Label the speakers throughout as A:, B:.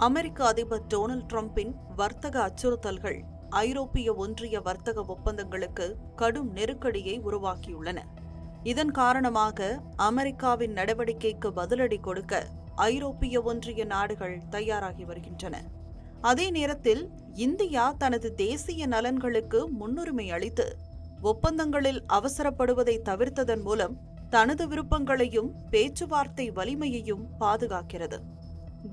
A: அமெரிக்க அதிபர் டொனால்ட் டிரம்பின் வர்த்தக அச்சுறுத்தல்கள் ஐரோப்பிய ஒன்றிய வர்த்தக ஒப்பந்தங்களுக்கு கடும் நெருக்கடியை உருவாக்கியுள்ளன. இதன் காரணமாக அமெரிக்காவின் நடவடிக்கைக்கு பதிலடி கொடுக்க ஐரோப்பிய ஒன்றிய நாடுகள் தயாராகி வருகின்றன. அதே நேரத்தில் இந்தியா தனது தேசிய நலன்களுக்கு முன்னுரிமை அளித்து ஒப்பந்தங்களில் அவசரப்படுவதை தவிர்த்ததன் மூலம் தனது விருப்பங்களையும் பேச்சுவார்த்தை வலிமையையும் பாதுகாக்கிறது.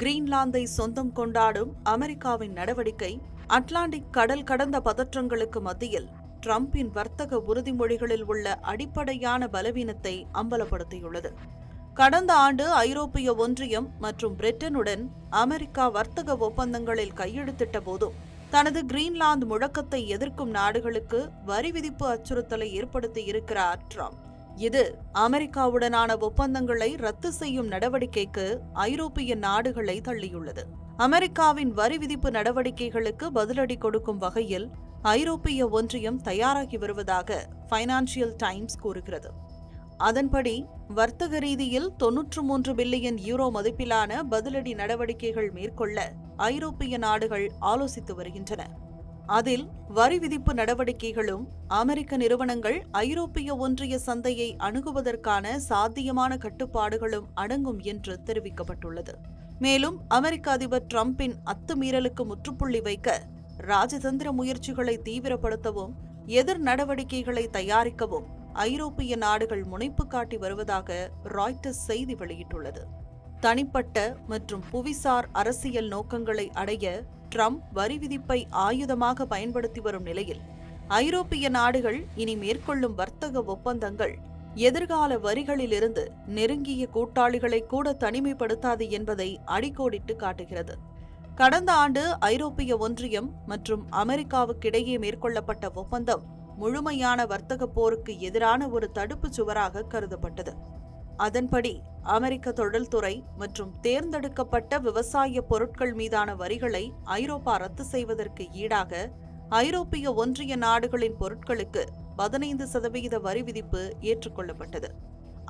A: கிரீன்லாந்தை சொந்தம் கொண்டாடும் அமெரிக்காவின் நடவடிக்கை அட்லாண்டிக் கடல் கடந்த பதற்றங்களுக்கு மத்தியில் டிரம்பின் வர்த்தக உறுதிமொழிகளில் உள்ள அடிப்படையான பலவீனத்தை அம்பலப்படுத்தியுள்ளது. கடந்த ஆண்டு ஐரோப்பிய ஒன்றியம் மற்றும் பிரிட்டனுடன் அமெரிக்கா வர்த்தக ஒப்பந்தங்களில் கையெழுத்திட்ட போதும் தனது கிரீன்லாந்து முழக்கத்தை எதிர்க்கும் நாடுகளுக்கு வரி விதிப்பு அச்சுறுத்தலை ஏற்படுத்தியிருக்கிறார் டிரம்ப். இது அமெரிக்காவுடனான ஒப்பந்தங்களை ரத்து செய்யும் நடவடிக்கைக்கு ஐரோப்பிய நாடுகளை தள்ளியுள்ளது. அமெரிக்காவின் வரி விதிப்பு நடவடிக்கைகளுக்கு பதிலடி கொடுக்கும் வகையில் ஐரோப்பிய ஒன்றியம் தயாராகி வருவதாக ஃபைனான்சியல் டைம்ஸ் கூறுகிறது. அதன்படி வர்த்தக ரீதியில் 93 பில்லியன் யூரோ மதிப்பிலான பதிலடி நடவடிக்கைகள் மேற்கொள்ள ஐரோப்பிய நாடுகள் ஆலோசித்து வருகின்றன. அதில் வரி விதிப்பு நடவடிக்கைகளும் அமெரிக்க நிறுவனங்கள் ஐரோப்பிய ஒன்றிய சந்தையை அணுகுவதற்கான சாத்தியமான கட்டுப்பாடுகளும் அடங்கும் என்று தெரிவிக்கப்பட்டுள்ளது. மேலும் அமெரிக்க அதிபர் டிரம்பின் அத்துமீறலுக்கு முற்றுப்புள்ளி வைக்க ராஜதந்திர முயற்சிகளை தீவிரப்படுத்தவும் எதிர் நடவடிக்கைகளை தயாரிக்கவும் ஐரோப்பிய நாடுகள் முனைப்பு காட்டி வருவதாக ராய்ட்டர்ஸ் செய்தி வெளியிட்டுள்ளது. தனிப்பட்ட மற்றும் புவிசார் அரசியல் நோக்கங்களை அடைய டிரம்ப் வரி விதிப்பை ஆயுதமாக பயன்படுத்தி வரும் நிலையில் ஐரோப்பிய நாடுகள் இனி மேற்கொள்ளும் வர்த்தக ஒப்பந்தங்கள் எதிர்கால வரிகளிலிருந்து நெருங்கிய கூட்டாளிகளை கூட தனிமைப்படுத்தாது என்பதை அடிக்கோடிட்டு காட்டுகிறது. கடந்த ஆண்டு ஐரோப்பிய ஒன்றியம் மற்றும் அமெரிக்காவுக்கிடையே மேற்கொள்ளப்பட்ட ஒப்பந்தம் முழுமையான வர்த்தக போருக்கு எதிரான ஒரு தடுப்புச் சுவராக கருதப்பட்டது. அதன்படி அமெரிக்க தொழில்துறை மற்றும் தேர்ந்தெடுக்கப்பட்ட விவசாய பொருட்கள் மீதான வரிகளை ஐரோப்பா ரத்து செய்வதற்கு ஈடாக ஐரோப்பிய ஒன்றிய நாடுகளின் பொருட்களுக்கு 15% வரி விதிப்பு ஏற்றுக்கொள்ளப்பட்டது.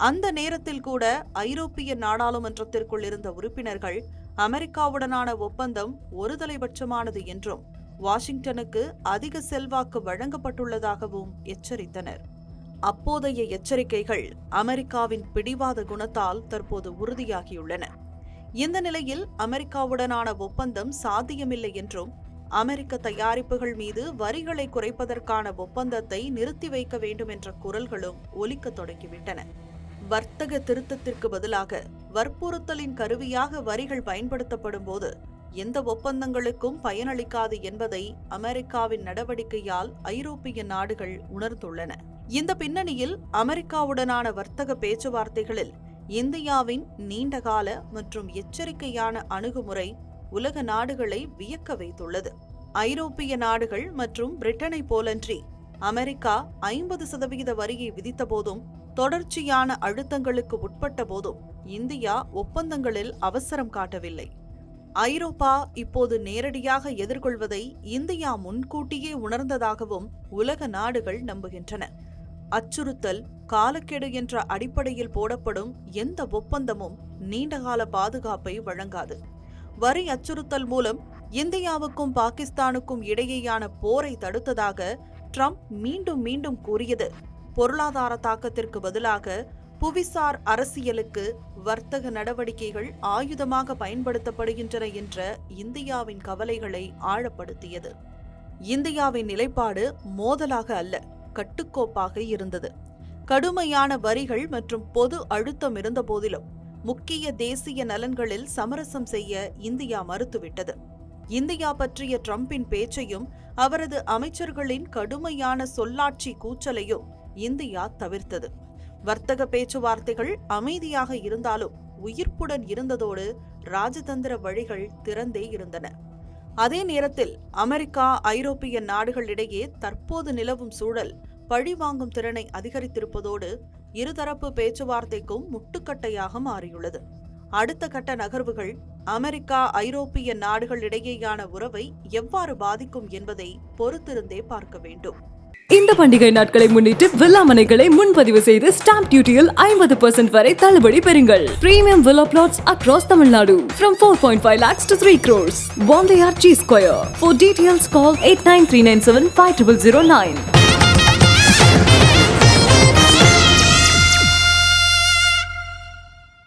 A: அந்த நேரத்தில் கூட ஐரோப்பிய நாடாளுமன்றத்திற்குள் இருந்த உறுப்பினர்கள் அமெரிக்காவுடனான ஒப்பந்தம் ஒருதலைபட்சமானது என்றும் வாஷிங்டனுக்கு அதிக செல்வாக்கு வழங்கப்பட்டுள்ளதாகவும் எச்சரித்தனர். அப்போதைய எச்சரிக்கைகள் அமெரிக்காவின் பிடிவாத குணத்தால் தற்போது உறுதியாகியுள்ளன. இந்த நிலையில் அமெரிக்காவுடனான ஒப்பந்தம் சாத்தியமில்லை என்றும் அமெரிக்க தயாரிப்புகள் மீது வரிகளை குறைப்பதற்கான ஒப்பந்தத்தை நிறுத்தி வைக்க வேண்டும் என்ற குரல்களும் ஒலிக்க தொடங்கிவிட்டன. வர்த்தக திருத்தத்திற்கு பதிலாக வற்புறுத்தலின் கருவியாக வரிகள் பயன்படுத்தப்படும் போது எந்த ஒப்பந்தங்களுக்கும் பயனளிக்காது என்பதை அமெரிக்காவின் நடவடிக்கையால் ஐரோப்பிய நாடுகள் உணர்ந்துள்ளன. இந்த பின்னணியில் அமெரிக்காவுடனான வர்த்தக பேச்சுவார்த்தைகளில் இந்தியாவின் நீண்டகால மற்றும் எச்சரிக்கையான அணுகுமுறை உலக நாடுகளை வியக்க வைத்துள்ளது. ஐரோப்பிய நாடுகள் மற்றும் பிரிட்டனை போலன்றி அமெரிக்கா 50% வரியை விதித்த போதும் தொடர்ச்சியான அழுத்தங்களுக்கு உட்பட்ட போதும் இந்தியா ஒப்பந்தங்களில் அவசரம் காட்டவில்லை. ஐரோப்பா இப்போது நேரடியாக எதிர்கொள்வதை இந்தியா முன்கூட்டியே உணர்ந்ததாகவும் உலக நாடுகள் நம்புகின்றன. அச்சுறுத்தல், காலக்கெடு என்ற அடிப்படையில் போடப்படும் எந்த ஒப்பந்தமும் நீண்டகால பாதுகாப்பை வழங்காது. வரி அச்சுறுத்தல் மூலம் இந்தியாவுக்கும் பாகிஸ்தானுக்கும் இடையேயான போரை தடுத்ததாக டிரம்ப் மீண்டும் மீண்டும் கூறியது பொருளாதார தாக்கத்திற்கு பதிலாக புவிசார் அரசியலுக்கு வர்த்தக நடவடிக்கைகள் ஆயுதமாக பயன்படுத்தப்படுகின்றன என்ற இந்தியாவின் கவலைகளை ஆழப்படுத்தியது. இந்தியாவின் நிலைப்பாடு மோதலாக அல்ல, கட்டுக்கோப்பாக இருந்தது. கடுமையான வரிகள் மற்றும் பொது அழுத்தம் இருந்த போதிலும் முக்கிய தேசிய நலன்களில் சமரசம் செய்ய இந்தியா மறுத்துவிட்டது. இந்தியா பற்றிய டிரம்பின் பேச்சையும் அவரது அமைச்சர்களின் கடுமையான சொல்லாட்சி கூச்சலையும் இந்தியா தவிர்த்தது. வர்த்தக பேச்சுவார்த்தைகள் அமைதியாக இருந்தாலும் உயிர்ப்புடன் இருந்ததோடு ராஜதந்திர வழிகள் திறந்தே இருந்தன. அதே நேரத்தில் அமெரிக்கா ஐரோப்பிய நாடுகளிடையே தற்போது நிலவும் சூழல் பழிவாங்கும் திறனை அதிகரித்திருப்பதோடு இருதரப்பு பேச்சுவார்த்தைக்கும் முட்டுக்கட்டையாக மாறியுள்ளது. அடுத்த கட்ட நகர்வுகள் அமெரிக்கா ஐரோப்பிய நாடுகளிடையேயான உறவை எவ்வாறு பாதிக்கும் என்பதை பொறுத்திருந்தே பார்க்க வேண்டும்.
B: இந்த பண்டிகை நாட்களை முன்னிட்டு வில்லா மனைகளை முன்பதிவு செய்து ஸ்டாம்ப் டியூட்டியில் 50% வரை தள்ளுபடி பெறுங்கள். Premium villa plots across Tamil Nadu from 4.5 lakhs to 3 crores. Wandeyar G Square. For details call 8939750009.